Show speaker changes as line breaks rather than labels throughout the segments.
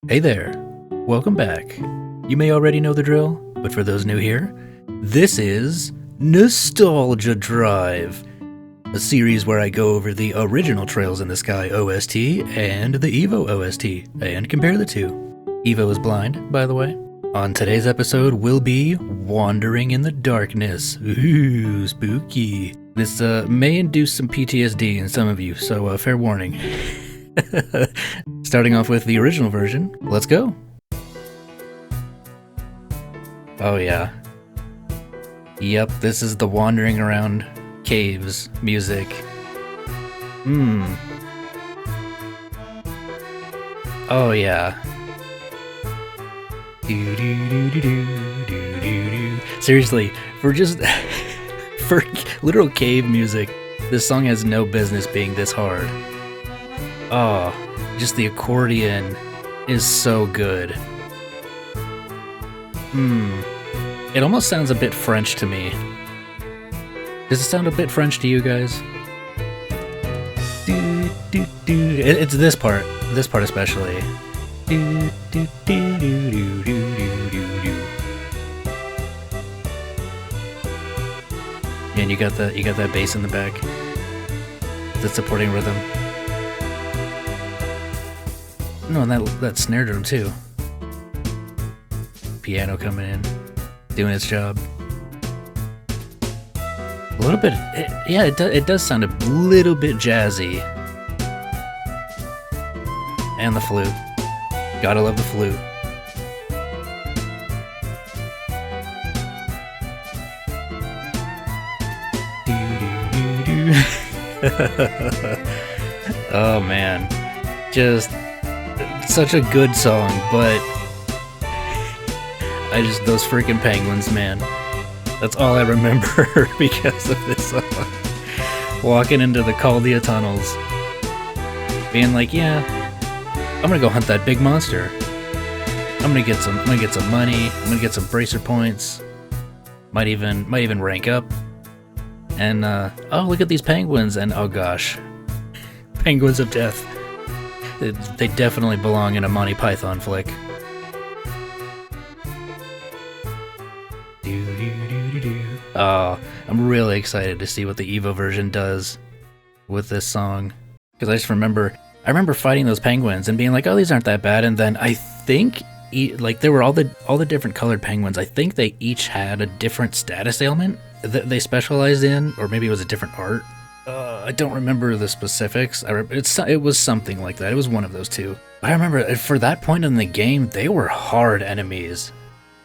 Hey there, welcome back. You may already know the drill, but for those new here, this is Nostalgia Drive, a series where I go over the original Trails in the Sky OST and the Evo OST, and compare the two. Evo is blind, by the way. On today's episode, we'll be Wandering in the Darkness. Ooh, spooky. This may induce some PTSD in some of you, so fair warning. Starting off with the original version, let's go. Oh yeah. Yep, this is the wandering around caves music. Oh yeah. Seriously, for for literal cave music, this song has no business being this hard. Oh, just the accordion is so good. It almost sounds a bit French to me. Does it sound a bit French to you guys? It's this part especially. And you got that bass in the back. The supporting rhythm. No, and that snare drum too. Piano coming in, doing its job. A little bit, it does sound a little bit jazzy. And the flute. Gotta love the flute. Oh man, just such a good song, but those freaking penguins, man. That's all I remember because of this song. Walking into the Caldia tunnels, being like, yeah, I'm gonna go hunt that big monster. I'm gonna get some money. I'm gonna get some bracer points. Might even rank up. And oh, look at these penguins, and oh gosh, penguins of death. They definitely belong in a Monty Python flick. Oh, I'm really excited to see what the Evo version does with this song. Because I remember fighting those penguins and being like, oh, these aren't that bad. And then I think, like, there were all the different colored penguins. I think they each had a different status ailment that they specialized in, or maybe it was a different art. I don't remember the specifics. It was something like that. It was one of those two. I remember for that point in the game, they were hard enemies.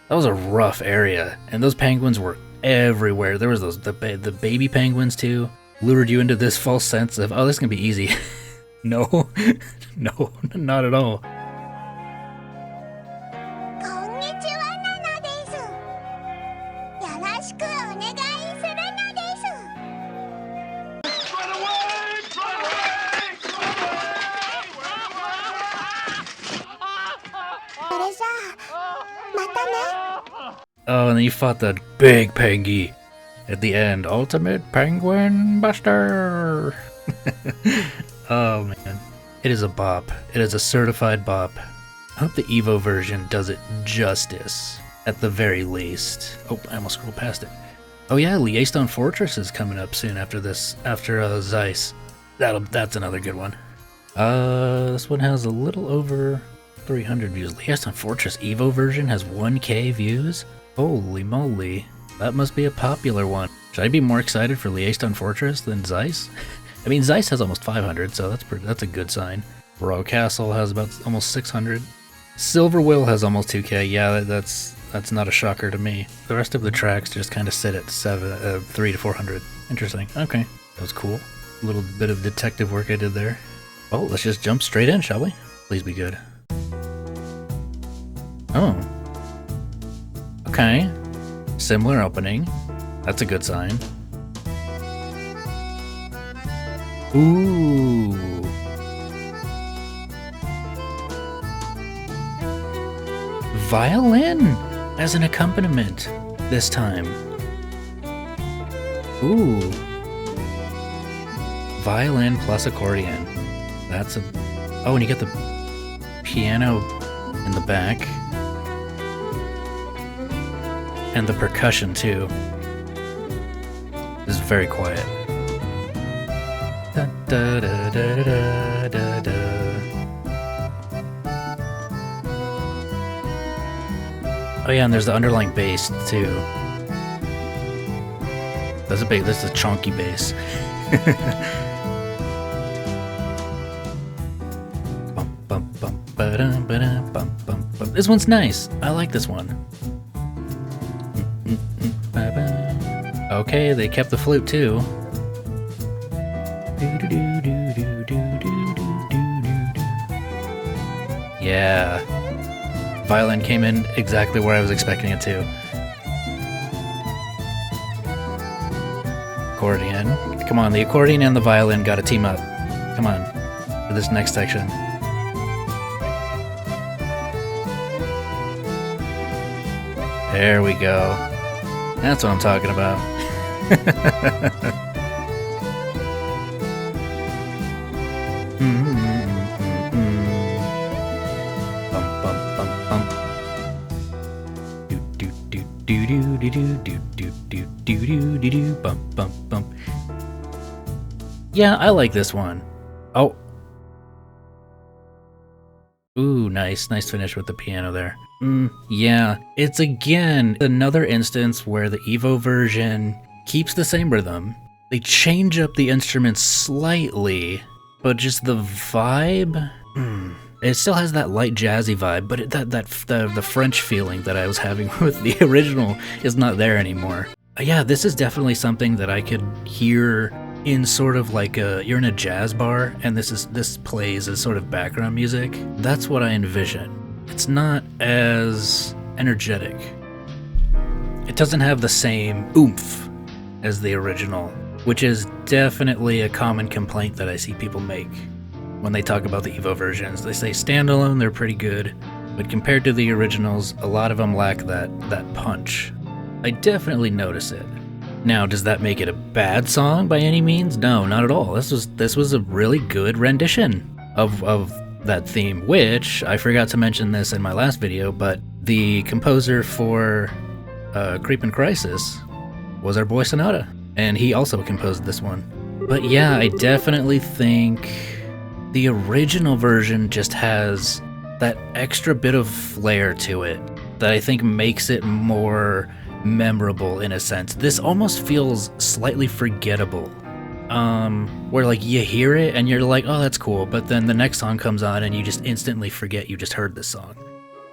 That was a rough area, and those penguins were everywhere. There was the baby penguins too. Lured you into this false sense of, oh, this is gonna be easy. No, no, not at all. Oh, and then you fought that big pengy at the end. Ultimate Penguin Buster! Oh man. It is a bop. It is a certified bop. I hope the Evo version does it justice, at the very least. Oh, I almost scrolled past it. Oh yeah, Lmao Fortress is coming up soon after this, after Zeiss. That's another good one. This one has a little over 300 views. Lmao Fortress Evo version has 1K views? Holy moly, that must be a popular one. Should I be more excited for Lmao Fortress than Zeiss? I mean, Zeiss has almost 500, so that's a good sign. Royal Castle has about almost 600. Silver Will has almost 2K. Yeah, that's not a shocker to me. The rest of the tracks just kind of sit at 3 to 400. Interesting. Okay, that was cool. A little bit of detective work I did there. Oh, let's just jump straight in, shall we? Please be good. Oh. Okay. Similar opening. That's a good sign. Ooh. Violin as an accompaniment this time. Ooh. Violin plus accordion. That's a... Oh, and you get the piano in the back. And the percussion too is very quiet. Da, da, da, da, da, da, da. Oh yeah, and there's the underlying bass too. That's a chunky bass. Bum, bum, bum, ba-dum, ba-dum, bum, bum, bum. This one's nice. I like this one. Okay, they kept the flute too. Yeah. Violin came in exactly where I was expecting it to. Accordion. Come on, the accordion and the violin gotta team up. Come on, for this next section. There we go. That's what I'm talking about. Yeah, I like this one. Oh. Ooh, nice finish with the piano there. Yeah, it's again another instance where the Evo version keeps the same rhythm. They change up the instruments slightly, but just the vibe, it still has that light jazzy vibe, but the French feeling that I was having with the original is not there anymore. Yeah, this is definitely something that I could hear in sort of like you're in a jazz bar and this plays as sort of background music. That's what I envision. It's not as energetic. It doesn't have the same oomph as the original, which is definitely a common complaint that I see people make when they talk about the Evo versions. They say standalone, they're pretty good, but compared to the originals, a lot of them lack that punch. I definitely notice it. Now, does that make it a bad song by any means? No, not at all. This was a really good rendition of that theme, which I forgot to mention this in my last video, but the composer for Creepin' Crisis was our boy Sonata, and he also composed this one. But yeah, I definitely think the original version just has that extra bit of flair to it that I think makes it more memorable in a sense. This almost feels slightly forgettable. Where like you hear it and you're like, oh, that's cool, but then the next song comes on and you just instantly forget you just heard this song.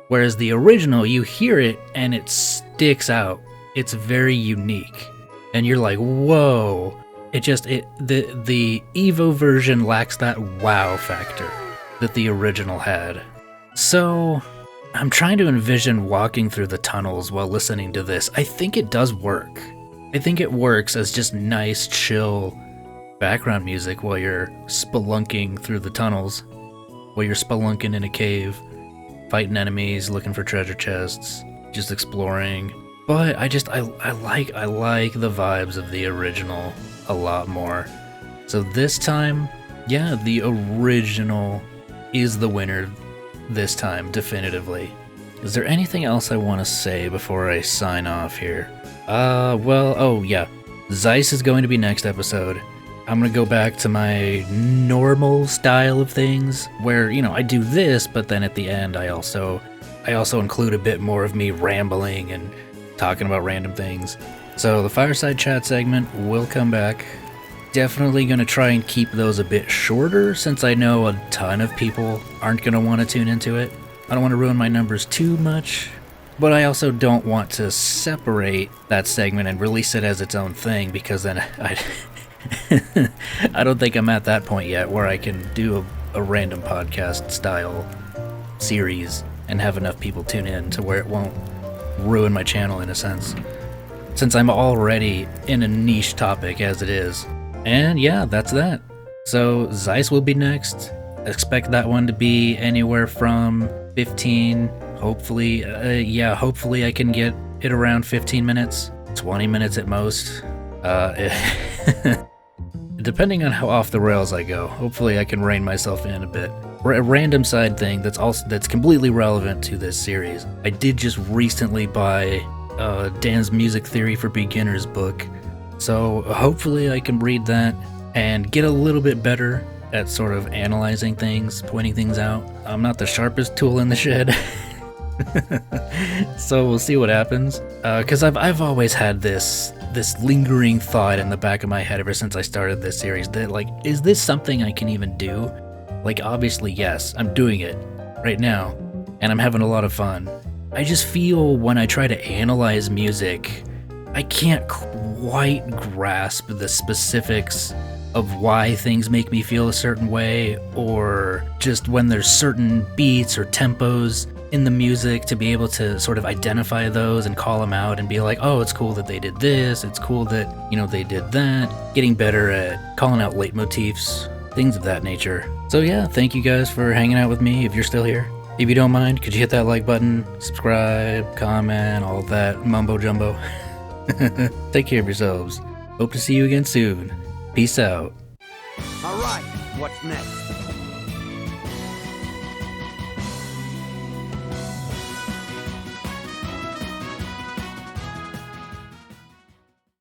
Whereas the original, you hear it and it sticks out. It's very unique. And you're like, whoa. The Evo version lacks that wow factor that the original had. So I'm trying to envision walking through the tunnels while listening to this. I think it does work. I think it works as just nice, chill background music while you're spelunking through the tunnels, while you're spelunking in a cave, fighting enemies, looking for treasure chests, just exploring. But I like the vibes of the original a lot more. So this time, yeah, the original is the winner this time, definitively. Is there anything else I want to say before I sign off here? Oh yeah, Zeiss is going to be next episode. I'm gonna go back to my normal style of things, where, you know, I do this, but then at the end I also include a bit more of me rambling and talking about random things. So the fireside chat segment will come back. Definitely gonna try and keep those a bit shorter, since I know a ton of people aren't gonna want to tune into it. I don't want to ruin my numbers too much, but I also don't want to separate that segment and release it as its own thing, because then I don't think I'm at that point yet where I can do a random podcast style series and have enough people tune in to where it won't ruin my channel in a sense, since I'm already in a niche topic as it is. And yeah, that's that. So Zeiss will be next. Expect that one to be anywhere from 15, hopefully, hopefully I can get it around 15 minutes, 20 minutes at most. Depending on how off the rails I go, hopefully I can rein myself in a bit. A random side thing that's completely relevant to this series. I did just recently buy Dan's Music Theory for Beginners book, so hopefully I can read that and get a little bit better at sort of analyzing things, pointing things out. I'm not the sharpest tool in the shed. So we'll see what happens. Because I've always had this lingering thought in the back of my head ever since I started this series that, like, is this something I can even do? Like, obviously, yes, I'm doing it right now, and I'm having a lot of fun. I just feel when I try to analyze music, I can't quite grasp the specifics of why things make me feel a certain way, or just when there's certain beats or tempos in the music to be able to sort of identify those and call them out and be like, oh, it's cool that they did this, it's cool that, you know, they did that. Getting better at calling out leitmotifs, things of that nature. So yeah, thank you guys for hanging out with me if you're still here. If you don't mind, could you hit that like button, subscribe, comment, all that mumbo jumbo. Take care of yourselves. Hope to see you again soon. Peace out.
All right, what's next?